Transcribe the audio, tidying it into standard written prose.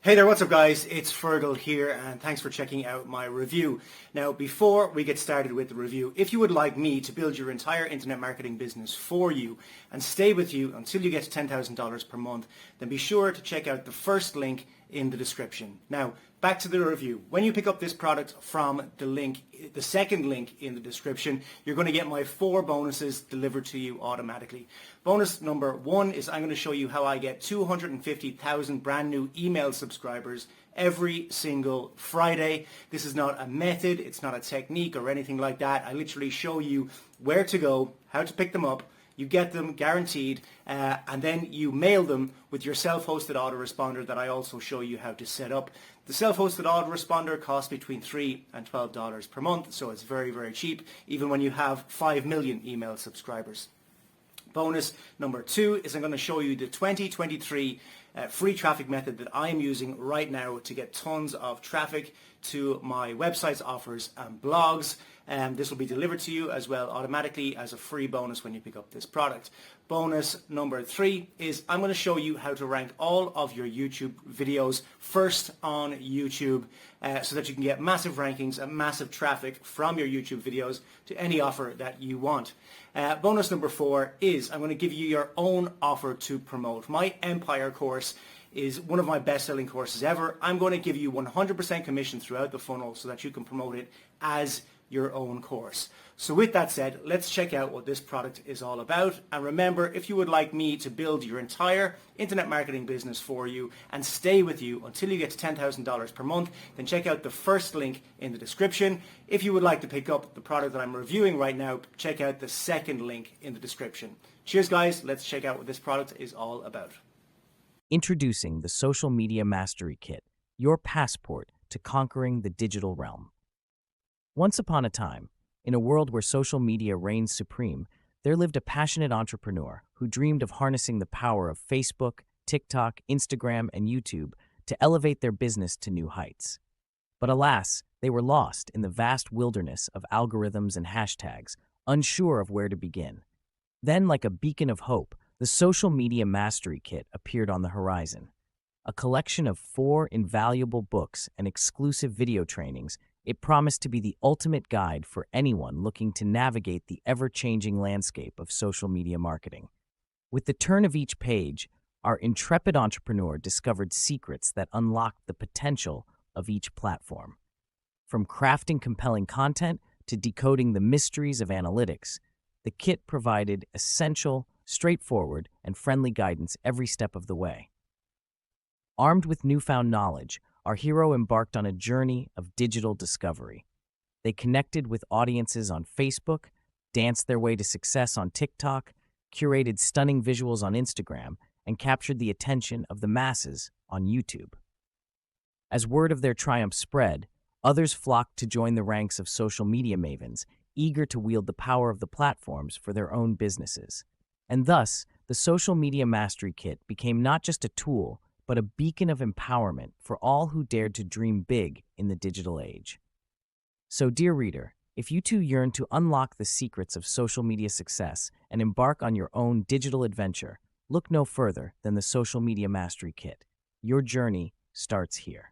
Hey there, what's up guys? It's Fergal here and thanks for checking out my review. Now before we get started with the review, if you would like me to build your entire internet marketing business for you and stay with you until you get to $10,000 per month, then be sure to check out the first link in the description. Now back to the review. When you pick up this product from the second link in the description, you're going to get my 4 bonuses delivered to you automatically. Bonus number 1 is I'm going to show you how I get 250,000 brand new email subscribers every single Friday. This is not a method, it's not a technique or anything like that. I literally show you where to go, how to pick them up. You get them guaranteed, and then you mail them with your self-hosted autoresponder that I also show you how to set up. The self-hosted autoresponder costs between $3 and $12 per month, so it's very, very cheap, even when you have 5 million email subscribers. Bonus number 2 is I'm going to show you the 2023 free traffic method that I am using right now to get tons of traffic to my websites, offers and blogs. This will be delivered to you as well automatically as a free bonus when you pick up this product. Bonus number 3 is I'm going to show you how to rank all of your YouTube videos first on YouTube so that you can get massive rankings and massive traffic from your YouTube videos to any offer that you want. Bonus number 4 is I'm going to give you your own offer to promote. My Empire course is one of my best-selling courses ever. I'm going to give you 100% commission throughout the funnel so that you can promote it as your own course. So with that said, let's check out what this product is all about. And remember, if you would like me to build your entire internet marketing business for you and stay with you until you get to $10,000 per month, then check out the first link in the description. If you would like to pick up the product that I'm reviewing right now, check out the second link in the description. Cheers guys, let's check out what this product is all about. Introducing the Social Media Mastery Kit, your passport to conquering the digital realm. Once upon a time, in a world where social media reigns supreme, there lived a passionate entrepreneur who dreamed of harnessing the power of Facebook, TikTok, Instagram, and YouTube to elevate their business to new heights. But alas, they were lost in the vast wilderness of algorithms and hashtags, unsure of where to begin. Then, like a beacon of hope, the Social Media Mastery Kit appeared on the horizon. A collection of 4 invaluable books and exclusive video trainings, it promised to be the ultimate guide for anyone looking to navigate the ever-changing landscape of social media marketing. With the turn of each page, our intrepid entrepreneur discovered secrets that unlocked the potential of each platform. From crafting compelling content to decoding the mysteries of analytics, the kit provided essential, straightforward, and friendly guidance every step of the way. Armed with newfound knowledge, our hero embarked on a journey of digital discovery. They connected with audiences on Facebook, danced their way to success on TikTok, curated stunning visuals on Instagram, and captured the attention of the masses on YouTube. As word of their triumph spread, others flocked to join the ranks of social media mavens, eager to wield the power of the platforms for their own businesses. And thus, the Social Media Mastery Kit became not just a tool, but a beacon of empowerment for all who dared to dream big in the digital age. So, dear reader, if you too yearn to unlock the secrets of social media success and embark on your own digital adventure, look no further than the Social Media Mastery Kit. Your journey starts here.